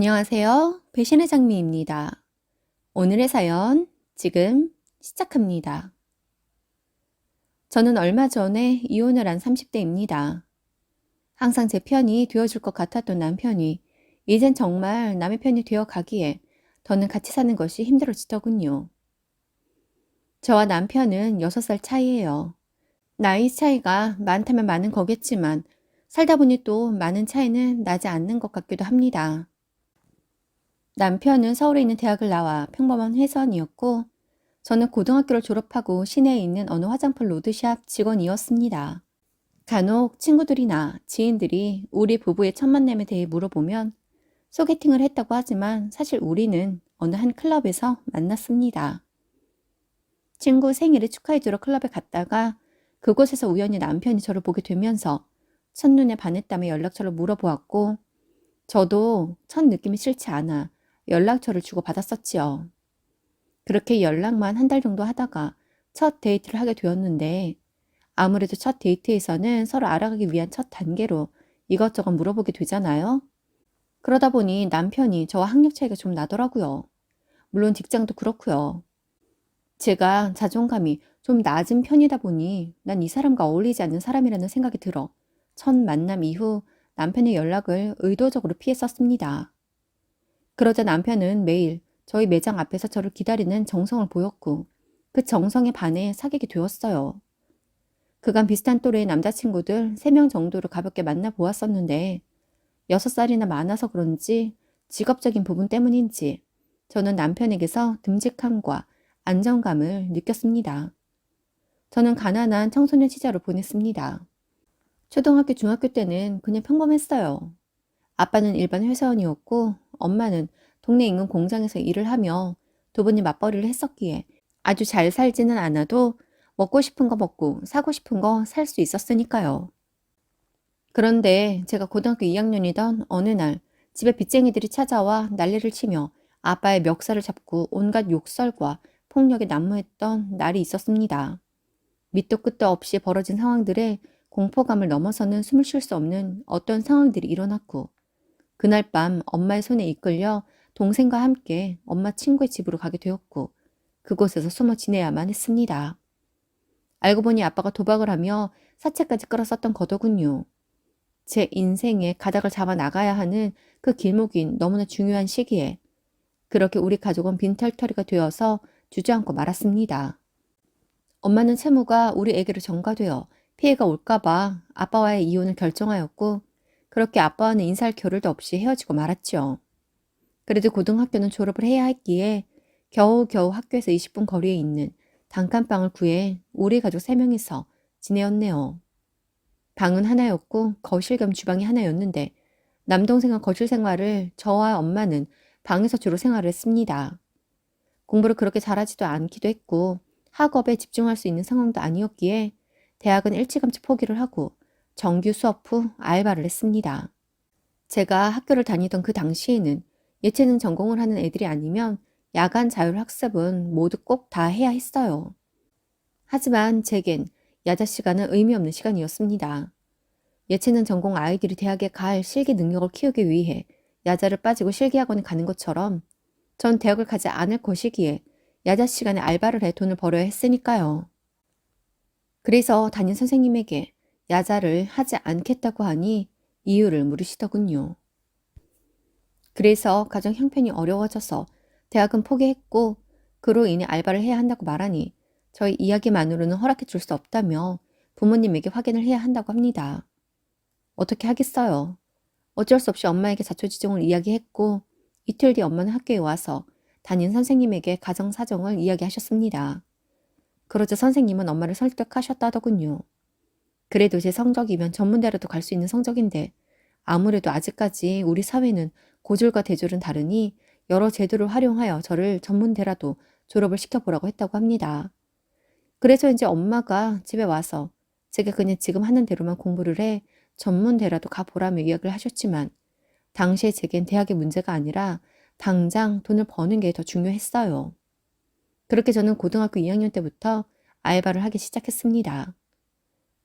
안녕하세요. 배신의 장미입니다. 오늘의 사연 지금 시작합니다. 저는 얼마 전에 이혼을 한 30대입니다. 항상 제 편이 되어줄 것 같았던 남편이 이젠 정말 남의 편이 되어 가기에 더는 같이 사는 것이 힘들어지더군요. 저와 남편은 6살 차이예요. 나이 차이가 많다면 많은 거겠지만 살다 보니 또 많은 차이는 나지 않는 것 같기도 합니다. 남편은 서울에 있는 대학을 나와 평범한 회사원이었고 저는 고등학교를 졸업하고 시내에 있는 어느 화장품 로드샵 직원이었습니다. 간혹 친구들이나 지인들이 우리 부부의 첫 만남에 대해 물어보면 소개팅을 했다고 하지만 사실 우리는 어느 한 클럽에서 만났습니다. 친구 생일을 축하해주러 클럽에 갔다가 그곳에서 우연히 남편이 저를 보게 되면서 첫눈에 반했다며 연락처를 물어보았고 저도 첫 느낌이 싫지 않아 연락처를 주고 받았었지요. 그렇게 연락만 한 달 정도 하다가 첫 데이트를 하게 되었는데 아무래도 첫 데이트에서는 서로 알아가기 위한 첫 단계로 이것저것 물어보게 되잖아요. 그러다 보니 남편이 저와 학력 차이가 좀 나더라고요. 물론 직장도 그렇고요. 제가 자존감이 좀 낮은 편이다 보니 난 이 사람과 어울리지 않는 사람이라는 생각이 들어 첫 만남 이후 남편의 연락을 의도적으로 피했었습니다. 그러자 남편은 매일 저희 매장 앞에서 저를 기다리는 정성을 보였고 그 정성에 반해 사귀게 되었어요. 그간 비슷한 또래의 남자친구들 3명 정도를 가볍게 만나보았었는데 6살이나 많아서 그런지 직업적인 부분 때문인지 저는 남편에게서 듬직함과 안정감을 느꼈습니다. 저는 가난한 청소년 시절을 보냈습니다. 초등학교, 중학교 때는 그냥 평범했어요. 아빠는 일반 회사원이었고 엄마는 동네 인근 공장에서 일을 하며 두 분이 맞벌이를 했었기에 아주 잘 살지는 않아도 먹고 싶은 거 먹고 사고 싶은 거 살 수 있었으니까요. 그런데 제가 고등학교 2학년이던 어느 날 집에 빚쟁이들이 찾아와 난리를 치며 아빠의 멱살을 잡고 온갖 욕설과 폭력에 난무했던 날이 있었습니다. 밑도 끝도 없이 벌어진 상황들에 공포감을 넘어서는 숨을 쉴 수 없는 어떤 상황들이 일어났고 그날 밤 엄마의 손에 이끌려 동생과 함께 엄마 친구의 집으로 가게 되었고 그곳에서 숨어 지내야만 했습니다. 알고 보니 아빠가 도박을 하며 사채까지 끌었었던 거더군요. 제 인생의 가닥을 잡아 나가야 하는 그 길목인 너무나 중요한 시기에 그렇게 우리 가족은 빈털터리가 되어서 주저앉고 말았습니다. 엄마는 채무가 우리 에게로 전가되어 피해가 올까봐 아빠와의 이혼을 결정하였고 그렇게 아빠와는 인사할 겨를도 없이 헤어지고 말았죠. 그래도 고등학교는 졸업을 해야 했기에 겨우겨우 학교에서 20분 거리에 있는 단칸방을 구해 우리 가족 3명이서 지내었네요. 방은 하나였고 거실 겸 주방이 하나였는데 남동생은 거실 생활을 저와 엄마는 방에서 주로 생활을 했습니다. 공부를 그렇게 잘하지도 않기도 했고 학업에 집중할 수 있는 상황도 아니었기에 대학은 일찌감치 포기를 하고 정규 수업 후 알바를 했습니다. 제가 학교를 다니던 그 당시에는 예체능 전공을 하는 애들이 아니면 야간 자율학습은 모두 꼭 다 해야 했어요. 하지만 제겐 야자 시간은 의미 없는 시간이었습니다. 예체능 전공 아이들이 대학에 갈 실기 능력을 키우기 위해 야자를 빠지고 실기학원에 가는 것처럼 전 대학을 가지 않을 것이기에 야자 시간에 알바를 해 돈을 벌어야 했으니까요. 그래서 담임 선생님에게 야자를 하지 않겠다고 하니 이유를 물으시더군요. 그래서 가정 형편이 어려워져서 대학은 포기했고 그로 인해 알바를 해야 한다고 말하니 저희 이야기만으로는 허락해 줄 수 없다며 부모님에게 확인을 해야 한다고 합니다. 어떻게 하겠어요. 어쩔 수 없이 엄마에게 자초지종을 이야기했고 이틀 뒤 엄마는 학교에 와서 담임 선생님에게 가정 사정을 이야기하셨습니다. 그러자 선생님은 엄마를 설득하셨다더군요. 그래도 제 성적이면 전문대라도 갈 수 있는 성적인데 아무래도 아직까지 우리 사회는 고졸과 대졸은 다르니 여러 제도를 활용하여 저를 전문대라도 졸업을 시켜보라고 했다고 합니다. 그래서 이제 엄마가 집에 와서 제가 그냥 지금 하는 대로만 공부를 해 전문대라도 가보라며 이야기를 하셨지만 당시에 제겐 대학의 문제가 아니라 당장 돈을 버는 게 더 중요했어요. 그렇게 저는 고등학교 2학년 때부터 알바를 하기 시작했습니다.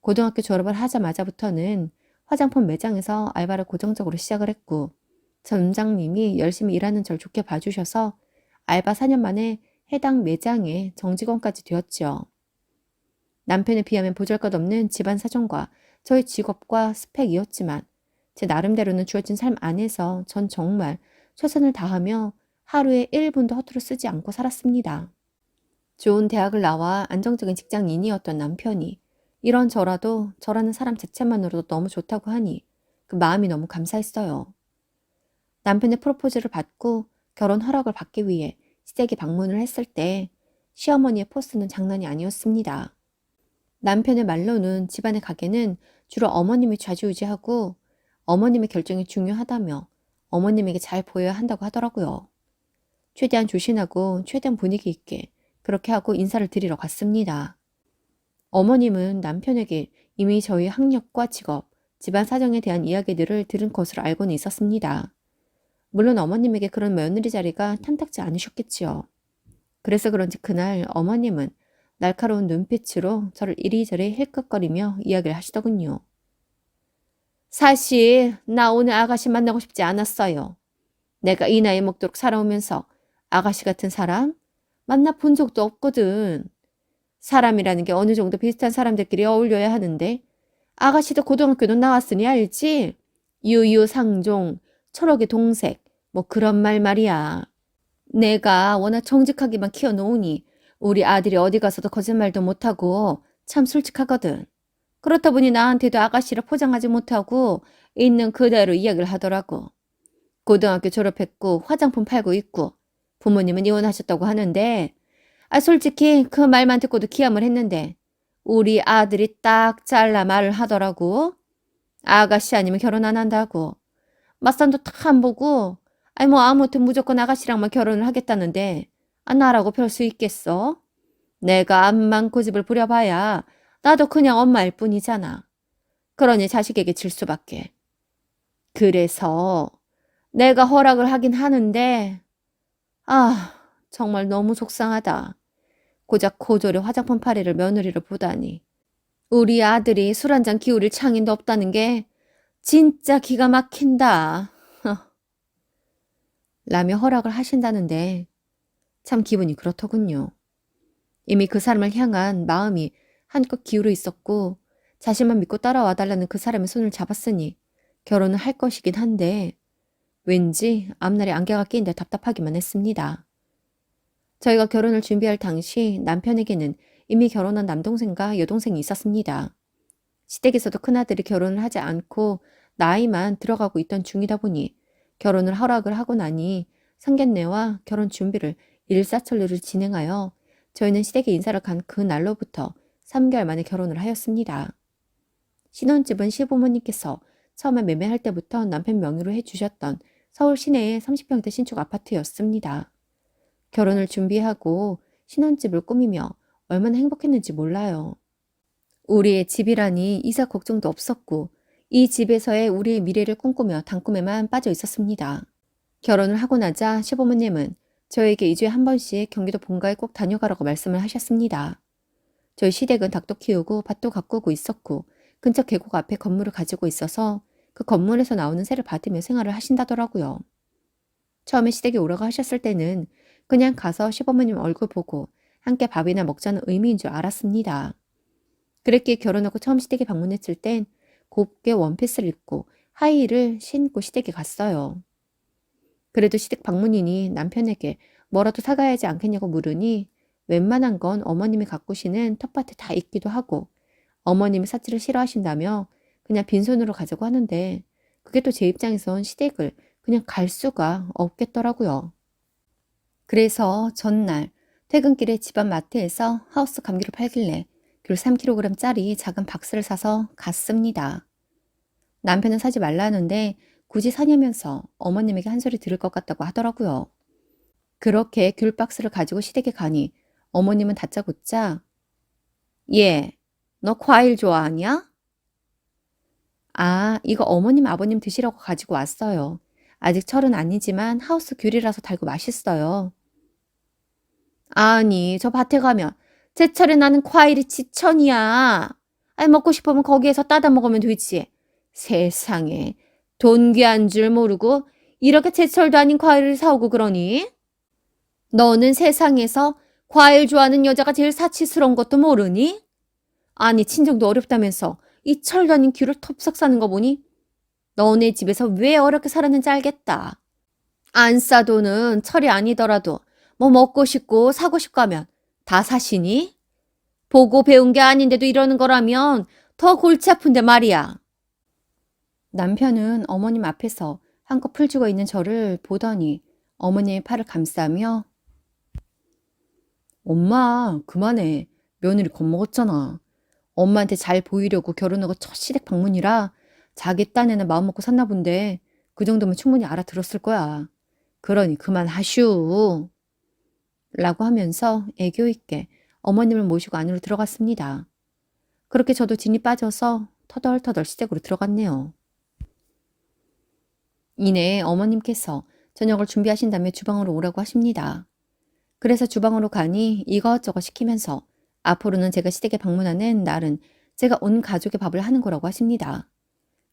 고등학교 졸업을 하자마자부터는 화장품 매장에서 알바를 고정적으로 시작을 했고 점장님이 열심히 일하는 절 좋게 봐주셔서 알바 4년 만에 해당 매장의 정직원까지 되었지요. 남편에 비하면 보잘것없는 집안 사정과 저의 직업과 스펙이었지만 제 나름대로는 주어진 삶 안에서 전 정말 최선을 다하며 하루에 1분도 허투루 쓰지 않고 살았습니다. 좋은 대학을 나와 안정적인 직장인이었던 남편이 이런저라도 저라는 사람 자체만으로도 너무 좋다고 하니 그 마음이 너무 감사했어요. 남편의 프로포즈를 받고 결혼 허락을 받기 위해 시댁에 방문을 했을 때 시어머니의 포스는 장난이 아니었습니다. 남편의 말로는 집안의 가게는 주로 어머님이 좌지우지하고 어머님의 결정이 중요하다며 어머님에게 잘 보여야 한다고 하더라고요. 최대한 조신하고 최대한 분위기 있게 그렇게 하고 인사를 드리러 갔습니다. 어머님은 남편에게 이미 저희 학력과 직업, 집안 사정에 대한 이야기들을 들은 것으로 알고는 있었습니다. 물론 어머님에게 그런 며느리 자리가 탐탁지 않으셨겠지요. 그래서 그런지 그날 어머님은 날카로운 눈빛으로 저를 이리저리 힐끗거리며 이야기를 하시더군요. 사실 나 오늘 아가씨 만나고 싶지 않았어요. 내가 이 나이 먹도록 살아오면서 아가씨 같은 사람 만나 본 적도 없거든. 사람이라는 게 어느 정도 비슷한 사람들끼리 어울려야 하는데 아가씨도 고등학교도 나왔으니 알지? 유유상종, 철옥의 동색, 뭐 그런 말 말이야. 내가 워낙 정직하게만 키워놓으니 우리 아들이 어디 가서도 거짓말도 못하고 참 솔직하거든. 그렇다 보니 나한테도 아가씨를 포장하지 못하고 있는 그대로 이야기를 하더라고. 고등학교 졸업했고 화장품 팔고 있고 부모님은 이혼하셨다고 하는데 솔직히 그 말만 듣고도 기함을 했는데 우리 아들이 딱 잘라 말을 하더라고. 아가씨 아니면 결혼 안 한다고. 맞선도 딱 안 보고 뭐 아무튼 무조건 아가씨랑만 결혼을 하겠다는데 나라고 별 수 있겠어? 내가 암만 고집을 부려봐야 나도 그냥 엄마일 뿐이잖아. 그러니 자식에게 질 수밖에. 그래서 내가 허락을 하긴 하는데 정말 너무 속상하다. 고작 고졸의 화장품 팔이를 며느리로 보다니. 우리 아들이 술 한잔 기울일 창인도 없다는 게 진짜 기가 막힌다. 라며 허락을 하신다는데 참 기분이 그렇더군요. 이미 그 사람을 향한 마음이 한껏 기울어 있었고 자신만 믿고 따라와 달라는 그 사람의 손을 잡았으니 결혼을 할 것이긴 한데 왠지 앞날에 안개가 낀 듯 답답하기만 했습니다. 저희가 결혼을 준비할 당시 남편에게는 이미 결혼한 남동생과 여동생이 있었습니다. 시댁에서도 큰아들이 결혼을 하지 않고 나이만 들어가고 있던 중이다 보니 결혼을 허락을 하고 나니 상견례와 결혼 준비를 일사천리로 진행하여 저희는 시댁에 인사를 간 그 날로부터 3개월 만에 결혼을 하였습니다. 신혼집은 시부모님께서 처음에 매매할 때부터 남편 명의로 해주셨던 서울 시내의 30평대 신축 아파트였습니다. 결혼을 준비하고 신혼집을 꾸미며 얼마나 행복했는지 몰라요. 우리의 집이라니 이사 걱정도 없었고 이 집에서의 우리의 미래를 꿈꾸며 단꿈에만 빠져 있었습니다. 결혼을 하고 나자 시부모님은 저에게 2주에 한 번씩 경기도 본가에 꼭 다녀가라고 말씀을 하셨습니다. 저희 시댁은 닭도 키우고 밭도 가꾸고 있었고 근처 계곡 앞에 건물을 가지고 있어서 그 건물에서 나오는 세를 받으며 생활을 하신다더라고요. 처음에 시댁에 오라고 하셨을 때는 그냥 가서 시부모님 얼굴 보고 함께 밥이나 먹자는 의미인 줄 알았습니다. 그랬기에 결혼하고 처음 시댁에 방문했을 땐 곱게 원피스를 입고 하이힐을 신고 시댁에 갔어요. 그래도 시댁 방문이니 남편에게 뭐라도 사가야 하지 않겠냐고 물으니 웬만한 건 어머님이 가꾸시는 텃밭에 다 있기도 하고 어머님이 사치를 싫어하신다며 그냥 빈손으로 가자고 하는데 그게 또 제 입장에선 시댁을 그냥 갈 수가 없겠더라고요. 그래서 전날 퇴근길에 집안 마트에서 하우스 감귤을 팔길래 귤 3kg짜리 작은 박스를 사서 갔습니다. 남편은 사지 말라는데 굳이 사냐면서 어머님에게 한 소리 들을 것 같다고 하더라고요. 그렇게 귤 박스를 가지고 시댁에 가니 어머님은 다짜고짜 얘, 너 과일 좋아하냐? 이거 어머님 아버님 드시라고 가지고 왔어요. 아직 철은 아니지만 하우스 귤이라서 달고 맛있어요. 아니, 저 밭에 가면 제철에 나는 과일이 지천이야. 먹고 싶으면 거기에서 따다 먹으면 되지. 세상에, 돈 귀한 줄 모르고 이렇게 제철도 아닌 과일을 사오고 그러니? 너는 세상에서 과일 좋아하는 여자가 제일 사치스러운 것도 모르니? 아니, 친정도 어렵다면서 이 철도 아닌 귤을 톱썩 사는 거 보니 너네 집에서 왜 어렵게 살았는지 알겠다. 안 싸도는 철이 아니더라도 뭐 먹고 싶고 사고 싶고 하면 다 사시니? 보고 배운 게 아닌데도 이러는 거라면 더 골치 아픈데 말이야. 남편은 어머님 앞에서 한껏 풀쥐고 있는 저를 보더니 어머니의 팔을 감싸며 엄마, 그만해. 며느리 겁먹었잖아. 엄마한테 잘 보이려고 결혼하고 첫 시댁 방문이라 자기 딴에는 마음 먹고 샀나 본데 그 정도면 충분히 알아들었을 거야. 그러니 그만하슈. 라고 하면서 애교 있게 어머님을 모시고 안으로 들어갔습니다. 그렇게 저도 진이 빠져서 터덜터덜 시댁으로 들어갔네요. 이내 어머님께서 저녁을 준비하신다며 주방으로 오라고 하십니다. 그래서 주방으로 가니 이것저것 시키면서 앞으로는 제가 시댁에 방문하는 날은 제가 온 가족의 밥을 하는 거라고 하십니다.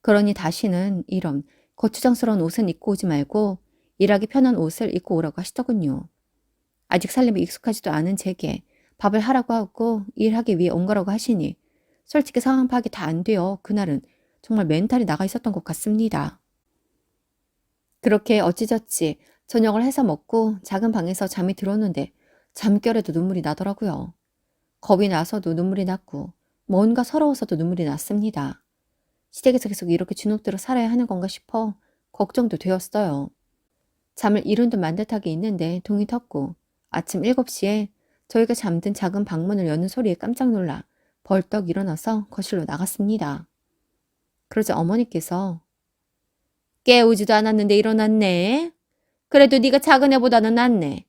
그러니 다시는 이런 거추장스러운 옷은 입고 오지 말고 일하기 편한 옷을 입고 오라고 하시더군요. 아직 살림에 익숙하지도 않은 제게 밥을 하라고 하고 일하기 위해 온 거라고 하시니 솔직히 상황 파악이 다 안 되어 그날은 정말 멘탈이 나가 있었던 것 같습니다. 그렇게 어찌저찌 저녁을 해서 먹고 작은 방에서 잠이 들었는데 잠결에도 눈물이 나더라고요. 겁이 나서도 눈물이 났고 뭔가 서러워서도 눈물이 났습니다. 시댁에서 계속 이렇게 주눅들어 살아야 하는 건가 싶어 걱정도 되었어요. 잠을 이룬 듯 만 듯하게 있는데 동이 텄고 아침 7시에 저희가 잠든 작은 방문을 여는 소리에 깜짝 놀라 벌떡 일어나서 거실로 나갔습니다. 그러자 어머니께서 깨우지도 않았는데 일어났네. 그래도 네가 작은 애보다는 낫네.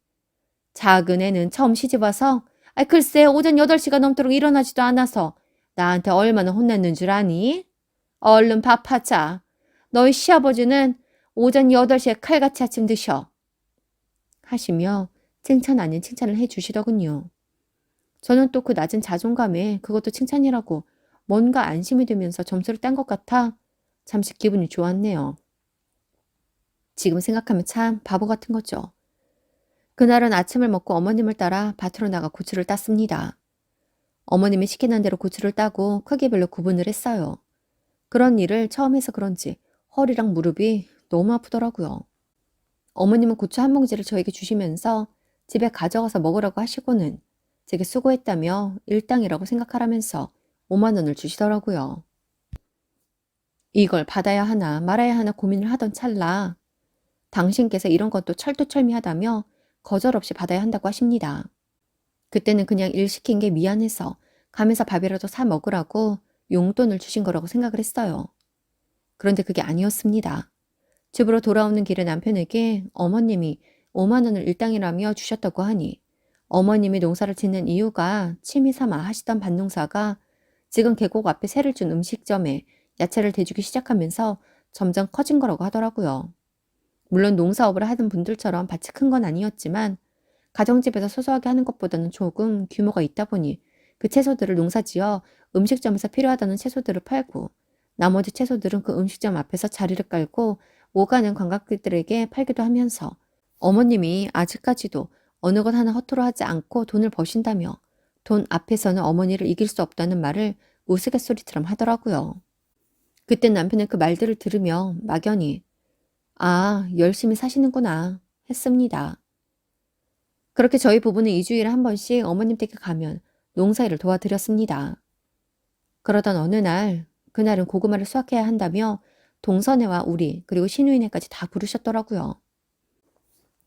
작은 애는 처음 시집와서 글쎄 오전 8시가 넘도록 일어나지도 않아서 나한테 얼마나 혼났는 줄 아니? 얼른 밥하자. 너희 시아버지는 오전 8시에 칼같이 아침 드셔. 하시며 칭찬 아닌 칭찬을 해주시더군요. 저는 또 그 낮은 자존감에 그것도 칭찬이라고 뭔가 안심이 되면서 점수를 딴 것 같아 잠시 기분이 좋았네요. 지금 생각하면 참 바보 같은 거죠. 그날은 아침을 먹고 어머님을 따라 밭으로 나가 고추를 땄습니다. 어머님이 시키는 대로 고추를 따고 크기별로 구분을 했어요. 그런 일을 처음 해서 그런지 허리랑 무릎이 너무 아프더라고요. 어머님은 고추 한 봉지를 저에게 주시면서 집에 가져가서 먹으라고 하시고는 제게 수고했다며 일당이라고 생각하라면서 5만 원을 주시더라고요. 이걸 받아야 하나 말아야 하나 고민을 하던 찰나 당신께서 이런 것도 철두철미하다며 거절 없이 받아야 한다고 하십니다. 그때는 그냥 일 시킨 게 미안해서 가면서 밥이라도 사 먹으라고 용돈을 주신 거라고 생각을 했어요. 그런데 그게 아니었습니다. 집으로 돌아오는 길에 남편에게 어머님이 5만 원을 일당이라며 주셨다고 하니 어머님이 농사를 짓는 이유가 취미 삼아 하시던 밭농사가 지금 계곡 앞에 세를 준 음식점에 야채를 대주기 시작하면서 점점 커진 거라고 하더라고요. 물론 농사업을 하던 분들처럼 밭이 큰 건 아니었지만 가정집에서 소소하게 하는 것보다는 조금 규모가 있다 보니 그 채소들을 농사지어 음식점에서 필요하다는 채소들을 팔고 나머지 채소들은 그 음식점 앞에서 자리를 깔고 오가는 관광객들에게 팔기도 하면서 어머님이 아직까지도 어느 것 하나 허투루 하지 않고 돈을 버신다며 돈 앞에서는 어머니를 이길 수 없다는 말을 우스갯소리처럼 하더라고요. 그때 남편은 그 말들을 들으며 막연히 아, 열심히 사시는구나 했습니다. 그렇게 저희 부부는 2주일에 한 번씩 어머님 댁에 가면 농사일을 도와드렸습니다. 그러던 어느 날, 그날은 고구마를 수확해야 한다며 동선애와 우리 그리고 신우이네까지 다 부르셨더라고요.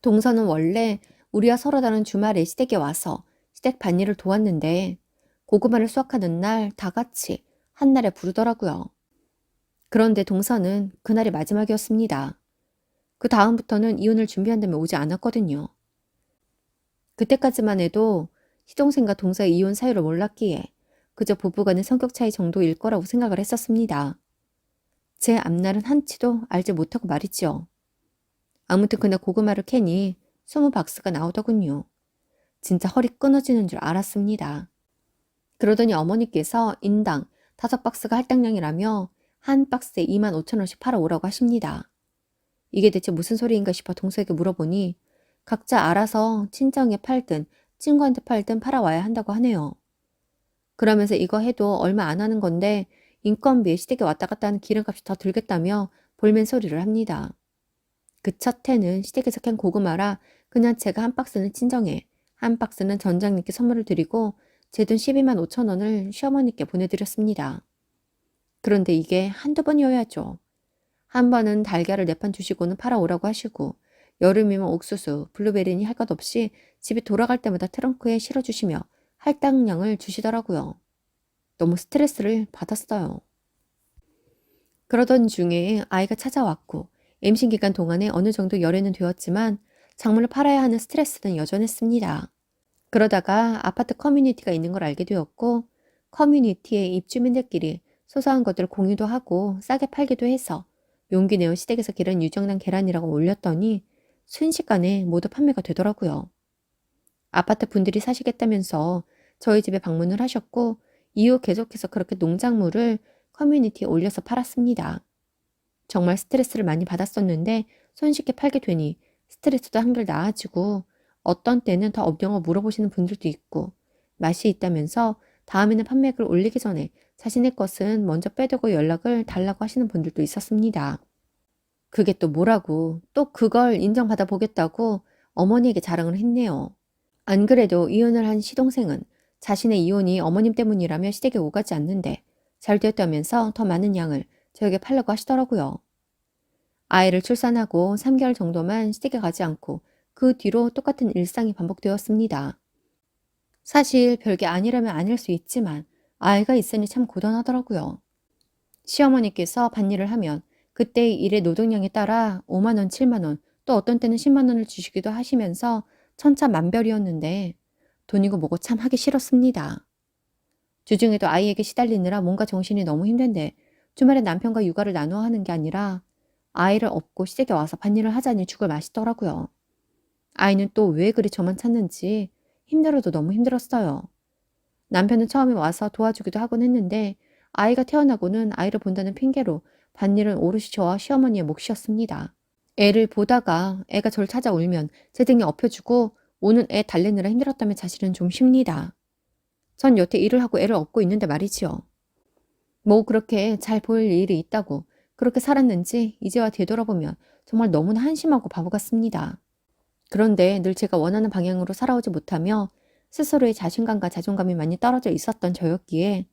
동선은 원래 우리와 서로 다른 주말에 시댁에 와서 시댁 밭일을 도왔는데 고구마를 수확하는 날 다 같이 한날에 부르더라고요. 그런데 동선은 그날이 마지막이었습니다. 그 다음부터는 이혼을 준비한다며 오지 않았거든요. 그때까지만 해도 시동생과 동서의 이혼 사유를 몰랐기에 그저 부부간의 성격 차이 정도일 거라고 생각을 했었습니다. 제 앞날은 한치도 알지 못하고 말이죠. 아무튼 그날 고구마를 캐니 20박스가 나오더군요. 진짜 허리 끊어지는 줄 알았습니다. 그러더니 어머니께서 인당 5박스가 할당량이라며 한 박스에 25,000원씩 팔아오라고 하십니다. 이게 대체 무슨 소리인가 싶어 동서에게 물어보니 각자 알아서 친정에 팔든 친구한테 팔든 팔아와야 한다고 하네요. 그러면서 이거 해도 얼마 안 하는 건데 인건비에 시댁에 왔다 갔다 하는 기름값이 더 들겠다며 볼멘 소리를 합니다. 그 첫 해는 시댁에서 캔 고구마라 그냥 제가 한 박스는 친정에, 한 박스는 전장님께 선물을 드리고 제 돈 12만 5천 원을 시어머니께 보내드렸습니다. 그런데 이게 한두 번이어야죠. 한 번은 달걀을 4판 주시고는 팔아오라고 하시고 여름이면 옥수수, 블루베리니 할 것 없이 집에 돌아갈 때마다 트렁크에 실어주시며 할당량을 주시더라고요. 너무 스트레스를 받았어요. 그러던 중에 아이가 찾아왔고 임신 기간 동안에 어느 정도 열애는 되었지만 작물을 팔아야 하는 스트레스는 여전했습니다. 그러다가 아파트 커뮤니티가 있는 걸 알게 되었고 커뮤니티의 입주민들끼리 소소한 것들을 공유도 하고 싸게 팔기도 해서 용기 내어 시댁에서 기른 유정란 계란이라고 올렸더니 순식간에 모두 판매가 되더라고요. 아파트 분들이 사시겠다면서 저희 집에 방문을 하셨고 이후 계속해서 그렇게 농작물을 커뮤니티에 올려서 팔았습니다. 정말 스트레스를 많이 받았었는데 손쉽게 팔게 되니 스트레스도 한결 나아지고 어떤 때는 더 업경을 물어보시는 분들도 있고 맛이 있다면서 다음에는 판매액을 올리기 전에 자신의 것은 먼저 빼두고 연락을 달라고 하시는 분들도 있었습니다. 그게 또 뭐라고 또 그걸 인정받아 보겠다고 어머니에게 자랑을 했네요. 안 그래도 이혼을 한 시동생은 자신의 이혼이 어머님 때문이라며 시댁에 오가지 않는데 잘 되었다면서 더 많은 양을 저에게 팔려고 하시더라고요. 아이를 출산하고 3개월 정도만 시댁에 가지 않고 그 뒤로 똑같은 일상이 반복되었습니다. 사실 별게 아니라면 아닐 수 있지만 아이가 있으니 참 고단하더라고요. 시어머니께서 밭일을 하면 그때의 일의 노동량에 따라 5만 원, 7만 원, 또 어떤 때는 10만 원을 주시기도 하시면서 천차만별이었는데 돈이고 뭐고 참 하기 싫었습니다. 주중에도 아이에게 시달리느라 몸과 정신이 너무 힘든데 주말에 남편과 육아를 나누어 하는 게 아니라 아이를 업고 시댁에 와서 밭일을 하자니 죽을 맛이더라고요. 아이는 또 왜 그리 저만 찾는지 힘들어도 너무 힘들었어요. 남편은 처음에 와서 도와주기도 하곤 했는데 아이가 태어나고는 아이를 본다는 핑계로 밭일은 오롯이 저와 시어머니의 몫이었습니다. 애를 보다가 애가 저를 찾아 울면 제 등에 엎혀주고 오는 애 달래느라 힘들었다면 사실은 좀 쉽니다. 전 여태 일을 하고 애를 업고 있는데 말이지요. 뭐 그렇게 잘 보일 일이 있다고 그렇게 살았는지 이제와 되돌아보면 정말 너무나 한심하고 바보 같습니다. 그런데 늘 제가 원하는 방향으로 살아오지 못하며 스스로의 자신감과 자존감이 많이 떨어져 있었던 저였기에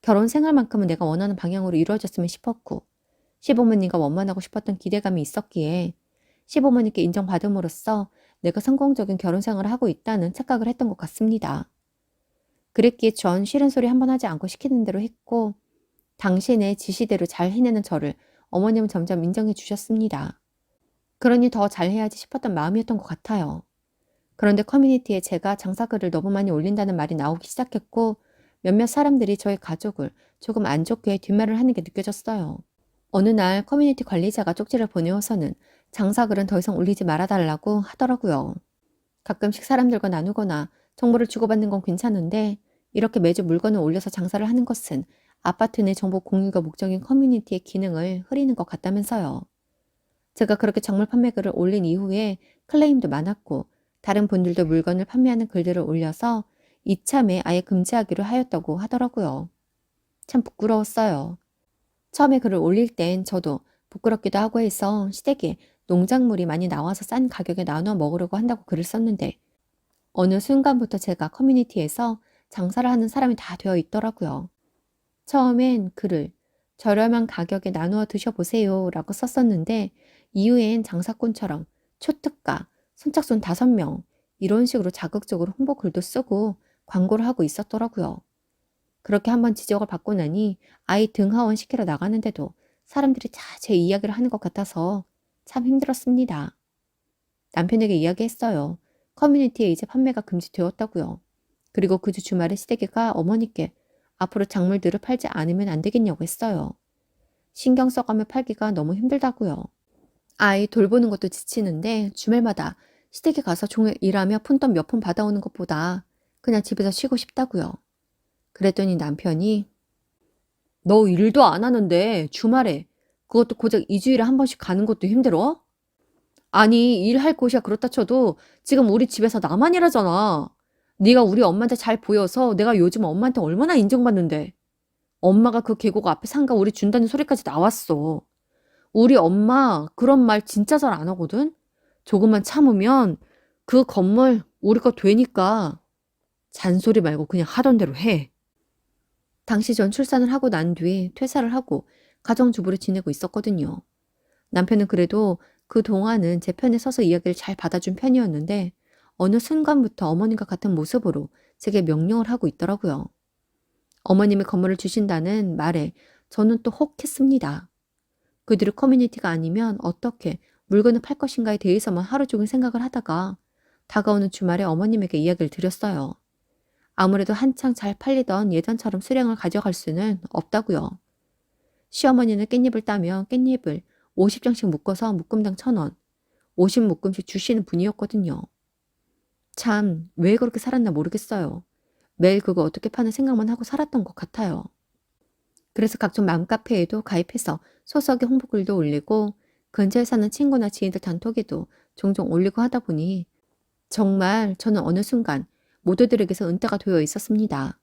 결혼 생활만큼은 내가 원하는 방향으로 이루어졌으면 싶었고 시부모님과 원만하고 싶었던 기대감이 있었기에 시부모님께 인정받음으로써 내가 성공적인 결혼 생활을 하고 있다는 착각을 했던 것 같습니다. 그랬기에 전 싫은 소리 한 번 하지 않고 시키는 대로 했고 당신의 지시대로 잘 해내는 저를 어머님은 점점 인정해 주셨습니다. 그러니 더 잘해야지 싶었던 마음이었던 것 같아요. 그런데 커뮤니티에 제가 장사글을 너무 많이 올린다는 말이 나오기 시작했고 몇몇 사람들이 저희 가족을 조금 안 좋게 뒷말을 하는 게 느껴졌어요. 어느 날 커뮤니티 관리자가 쪽지를 보내어서는 장사글은 더 이상 올리지 말아달라고 하더라고요. 가끔씩 사람들과 나누거나 정보를 주고받는 건 괜찮은데 이렇게 매주 물건을 올려서 장사를 하는 것은 아파트 내 정보 공유가 목적인 커뮤니티의 기능을 흐리는 것 같다면서요. 제가 그렇게 작물 판매글을 올린 이후에 클레임도 많았고 다른 분들도 물건을 판매하는 글들을 올려서 이참에 아예 금지하기로 하였다고 하더라고요. 참 부끄러웠어요. 처음에 글을 올릴 땐 저도 부끄럽기도 하고 해서 시댁에 농작물이 많이 나와서 싼 가격에 나눠 먹으려고 한다고 글을 썼는데 어느 순간부터 제가 커뮤니티에서 장사를 하는 사람이 다 되어 있더라고요. 처음엔 글을 저렴한 가격에 나누어 드셔보세요 라고 썼었는데 이후엔 장사꾼처럼 초특가, 선착순 5명 이런 식으로 자극적으로 홍보 글도 쓰고 광고를 하고 있었더라고요. 그렇게 한번 지적을 받고 나니 아이 등하원 시키러 나가는데도 사람들이 다 제 이야기를 하는 것 같아서 참 힘들었습니다. 남편에게 이야기했어요. 커뮤니티에 이제 판매가 금지되었다고요. 그리고 그 주 주말에 시댁이가 어머니께 앞으로 작물들을 팔지 않으면 안 되겠냐고 했어요. 신경 써가며 팔기가 너무 힘들다고요. 아이 돌보는 것도 지치는데 주말마다 시댁에 가서 종일 일하며 푼돈 몇 푼 받아오는 것보다 그냥 집에서 쉬고 싶다고요. 그랬더니 남편이 너 일도 안 하는데 주말에 그것도 고작 2주일에 한 번씩 가는 것도 힘들어? 아니, 일할 곳이야 그렇다 쳐도 지금 우리 집에서 나만 일하잖아. 네가 우리 엄마한테 잘 보여서 내가 요즘 엄마한테 얼마나 인정받는데. 엄마가 그 계곡 앞에 상가 우리 준다는 소리까지 나왔어. 우리 엄마 그런 말 진짜 잘 안 하거든? 조금만 참으면 그 건물 우리 거 되니까 잔소리 말고 그냥 하던 대로 해. 당시 전 출산을 하고 난 뒤에 퇴사를 하고 가정주부로 지내고 있었거든요. 남편은 그래도 그동안은 제 편에 서서 이야기를 잘 받아준 편이었는데 어느 순간부터 어머님과 같은 모습으로 제게 명령을 하고 있더라고요. 어머님이 건물을 주신다는 말에 저는 또 혹했습니다. 그들의 커뮤니티가 아니면 어떻게 물건을 팔 것인가에 대해서만 하루 종일 생각을 하다가 다가오는 주말에 어머님에게 이야기를 드렸어요. 아무래도 한창 잘 팔리던 예전처럼 수량을 가져갈 수는 없다고요. 시어머니는 깻잎을 따면 깻잎을 50장씩 묶어서 묶음당 1,000원, 50묶음씩 주시는 분이었거든요. 참, 왜 그렇게 살았나 모르겠어요. 매일 그거 어떻게 파는 생각만 하고 살았던 것 같아요. 그래서 각종 맘카페에도 가입해서 소소하게 홍보글도 올리고 근처에 사는 친구나 지인들 단톡에도 종종 올리고 하다 보니 정말 저는 어느 순간 모두들에게서 은퇴가 되어 있었습니다.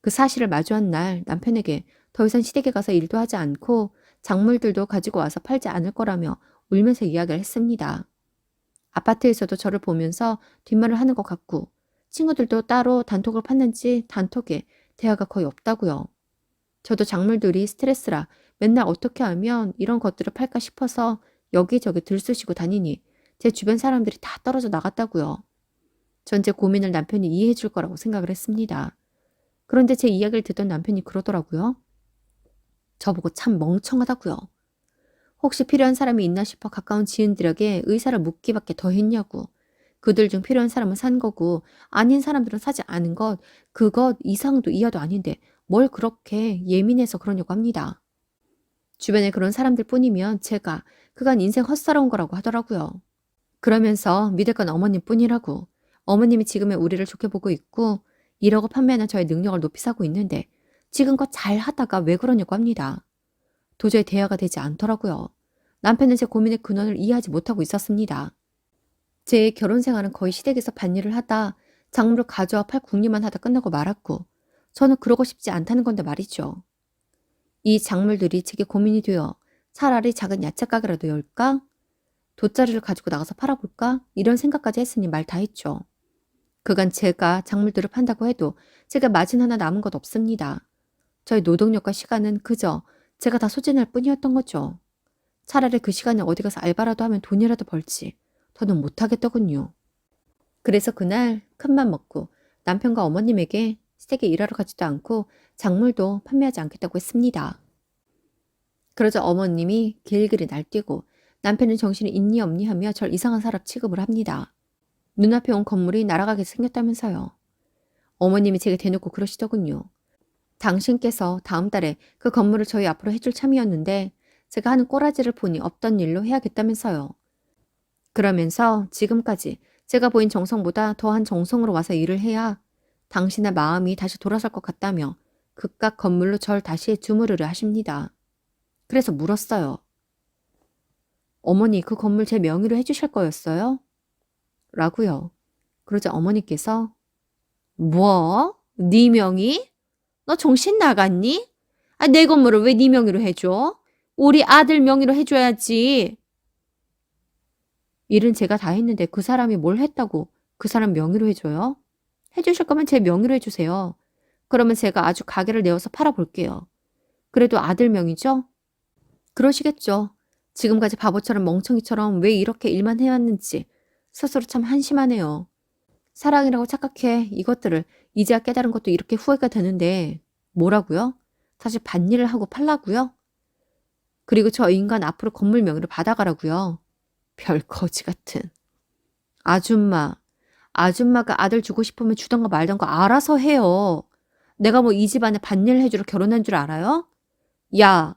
그 사실을 마주한 날 남편에게 더 이상 시댁에 가서 일도 하지 않고 작물들도 가지고 와서 팔지 않을 거라며 울면서 이야기를 했습니다. 아파트에서도 저를 보면서 뒷말을 하는 것 같고 친구들도 따로 단톡을 팠는지 단톡에 대화가 거의 없다고요. 저도 작물들이 스트레스라 맨날 어떻게 하면 이런 것들을 팔까 싶어서 여기저기 들쑤시고 다니니 제 주변 사람들이 다 떨어져 나갔다고요. 전 제 고민을 남편이 이해해 줄 거라고 생각을 했습니다. 그런데 제 이야기를 듣던 남편이 그러더라고요. 저보고 참 멍청하다고요. 혹시 필요한 사람이 있나 싶어 가까운 지인들에게 의사를 묻기밖에 더 했냐고. 그들 중 필요한 사람은 산 거고 아닌 사람들은 사지 않은 것, 그것 이상도 이하도 아닌데 뭘 그렇게 예민해서 그러냐고 합니다. 주변에 그런 사람들 뿐이면 제가 그간 인생 헛살아온 거라고 하더라고요. 그러면서 믿을 건 어머님 뿐이라고. 어머님이 지금의 우리를 좋게 보고 있고 이러고 판매하는 저의 능력을 높이 사고 있는데 지금껏 잘 하다가 왜 그러냐고 합니다. 도저히 대화가 되지 않더라고요. 남편은 제 고민의 근원을 이해하지 못하고 있었습니다. 제 결혼 생활은 거의 시댁에서 밭일을 하다 작물을 가져와 팔 궁리만 하다 끝나고 말았고 저는 그러고 싶지 않다는 건데 말이죠. 이 작물들이 제게 고민이 되어 차라리 작은 야채 가게라도 열까? 돗자리를 가지고 나가서 팔아볼까? 이런 생각까지 했으니 말 다 했죠. 그간 제가 작물들을 판다고 해도 제가 마진 하나 남은 것 없습니다. 저의 노동력과 시간은 그저 제가 다 소진할 뿐이었던 거죠. 차라리 그 시간에 어디 가서 알바라도 하면 돈이라도 벌지. 더는 못하겠더군요. 그래서 그날 큰맘 먹고 남편과 어머님에게 시댁에 일하러 가지도 않고 작물도 판매하지 않겠다고 했습니다. 그러자 어머님이 길길이 날뛰고 남편은 정신이 있니 없니 하며 절 이상한 사람 취급을 합니다. 눈앞에 온 건물이 날아가게 생겼다면서요. 어머님이 제게 대놓고 그러시더군요. 당신께서 다음 달에 그 건물을 저희 앞으로 해줄 참이었는데 제가 하는 꼬라지를 보니 없던 일로 해야겠다면서요. 그러면서 지금까지 제가 보인 정성보다 더한 정성으로 와서 일을 해야 당신의 마음이 다시 돌아설 것 같다며 그깟 건물로 절 다시 주무르려 하십니다. 그래서 물었어요. 어머니 그 건물 제 명의로 해주실 거였어요? 라고요. 그러자 어머니께서 뭐? 네 명의? 너 정신 나갔니? 아, 내 건물을 왜 네 명의로 해줘? 우리 아들 명의로 해줘야지. 일은 제가 다 했는데 그 사람이 뭘 했다고 그 사람 명의로 해줘요? 해주실 거면 제 명의로 해주세요. 그러면 제가 아주 가게를 내어서 팔아볼게요. 그래도 아들 명의죠? 그러시겠죠. 지금까지 바보처럼 멍청이처럼 왜 이렇게 일만 해왔는지 스스로 참 한심하네요. 사랑이라고 착각해 이것들을 이제야 깨달은 것도 이렇게 후회가 되는데 뭐라고요? 다시 밭일을 하고 팔라고요? 그리고 저 인간 앞으로 건물 명의로 받아가라고요. 별 거지 같은. 아줌마가 아들 주고 싶으면 주던가 말던가 알아서 해요. 내가 뭐 이 집안에 밭일 해주러 결혼한 줄 알아요? 야,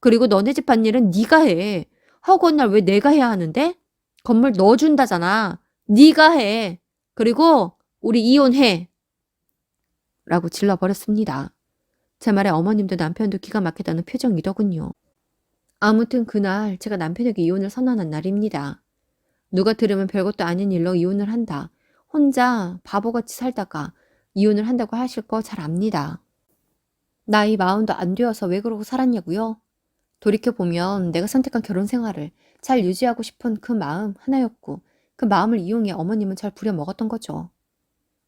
그리고 너네 집 밭일은 네가 해. 허구한 날 왜 내가 해야 하는데? 건물 넣어준다잖아. 네가 해. 그리고 우리 이혼해. 라고 질러버렸습니다. 제 말에 어머님도 남편도 기가 막히다는 표정이더군요. 아무튼 그날 제가 남편에게 이혼을 선언한 날입니다. 누가 들으면 별것도 아닌 일로 이혼을 한다. 혼자 바보같이 살다가 이혼을 한다고 하실 거 잘 압니다. 나이 40도 안 되어서 왜 그러고 살았냐고요? 돌이켜보면 내가 선택한 결혼 생활을 잘 유지하고 싶은 그 마음 하나였고 그 마음을 이용해 어머님은 잘 부려먹었던 거죠.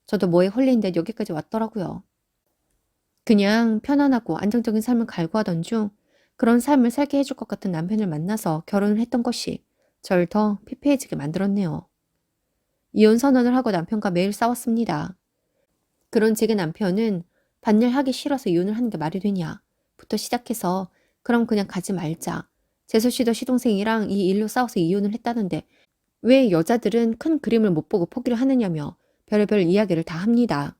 저도 뭐에 홀린 듯 여기까지 왔더라고요. 그냥 편안하고 안정적인 삶을 갈구하던 중 그런 삶을 살게 해줄 것 같은 남편을 만나서 결혼을 했던 것이 절 더 피폐해지게 만들었네요. 이혼 선언을 하고 남편과 매일 싸웠습니다. 그런 제게 남편은 반일 하기 싫어서 이혼을 하는 게 말이 되냐 부터 시작해서 그럼 그냥 가지 말자. 재수 씨도 시동생이랑 이 일로 싸워서 이혼을 했다는데 왜 여자들은 큰 그림을 못 보고 포기를 하느냐며 별의별 이야기를 다 합니다.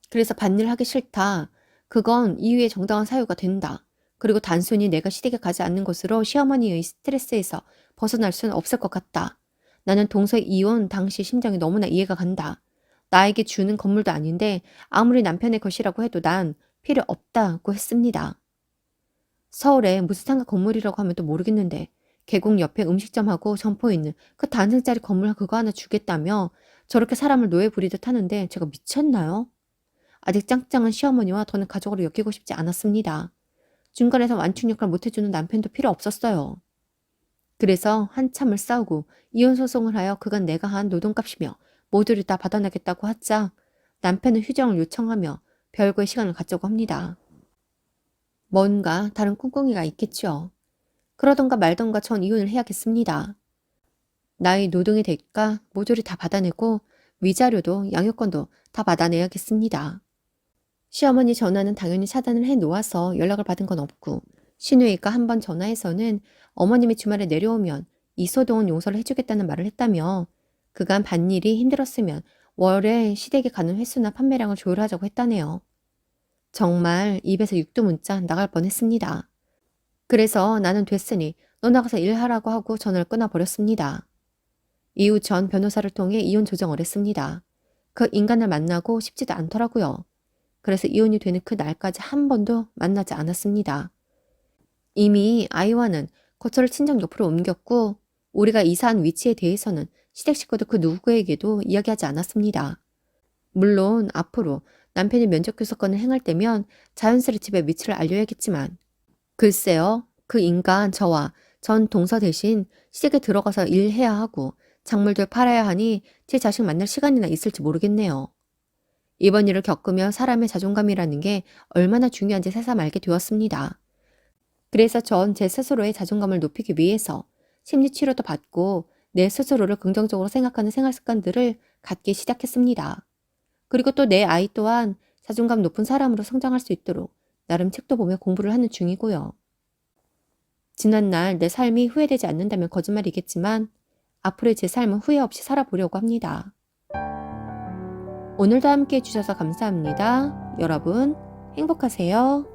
그래서 반일 하기 싫다. 그건 이유의 정당한 사유가 된다. 그리고 단순히 내가 시댁에 가지 않는 것으로 시어머니의 스트레스에서 벗어날 수는 없을 것 같다. 나는 동서 이혼 당시 심정이 너무나 이해가 간다. 나에게 주는 건물도 아닌데 아무리 남편의 것이라고 해도 난 필요 없다고 했습니다. 서울에 무슨 상가 건물이라고 하면 또 모르겠는데 계곡 옆에 음식점하고 점포 있는 그 단층짜리 건물 그거 하나 주겠다며 저렇게 사람을 노예 부리듯 하는데 제가 미쳤나요? 아직 짱짱한 시어머니와 더는 가족으로 엮이고 싶지 않았습니다. 중간에서 완충 역할 못해주는 남편도 필요 없었어요. 그래서 한참을 싸우고 이혼 소송을 하여 그간 내가 한 노동값이며 모두를 다 받아내겠다고 하자 남편은 휴정을 요청하며 별거의 시간을 갖자고 합니다. 뭔가 다른 꿍꿍이가 있겠죠. 그러던가 말던가 전 이혼을 해야겠습니다. 나의 노동의 대가 모조리 다 받아내고 위자료도 양육권도 다 받아내야겠습니다. 시어머니 전화는 당연히 차단을 해 놓아서 연락을 받은 건 없고 시누이가 한 번 전화해서는 어머님이 주말에 내려오면 이소동은 용서를 해주겠다는 말을 했다며 그간 밭일이 힘들었으면 월에 시댁에 가는 횟수나 판매량을 조율하자고 했다네요. 정말 입에서 육두문자 나갈 뻔했습니다. 그래서 나는 됐으니 너 나가서 일하라고 하고 전화를 끊어버렸습니다. 이후 전 변호사를 통해 이혼 조정을 했습니다. 그 인간을 만나고 싶지도 않더라고요. 그래서 이혼이 되는 그 날까지 한 번도 만나지 않았습니다. 이미 아이와는 거처를 친정 옆으로 옮겼고 우리가 이사한 위치에 대해서는 시댁 식구도 그 누구에게도 이야기하지 않았습니다. 물론 앞으로 남편이 면접 교섭권을 행할 때면 자연스레 집의 위치를 알려야겠지만 글쎄요. 그 인간 저와 전 동서 대신 시댁에 들어가서 일해야 하고 작물들 팔아야 하니 제 자식 만날 시간이나 있을지 모르겠네요. 이번 일을 겪으며 사람의 자존감이라는 게 얼마나 중요한지 새삼 알게 되었습니다. 그래서 전 제 스스로의 자존감을 높이기 위해서 심리치료도 받고 내 스스로를 긍정적으로 생각하는 생활 습관들을 갖기 시작했습니다. 그리고 또 내 아이 또한 자존감 높은 사람으로 성장할 수 있도록 나름 책도 보며 공부를 하는 중이고요. 지난날 내 삶이 후회되지 않는다면 거짓말이겠지만 앞으로의 제 삶은 후회 없이 살아보려고 합니다. 오늘도 함께 해주셔서 감사합니다. 여러분 행복하세요.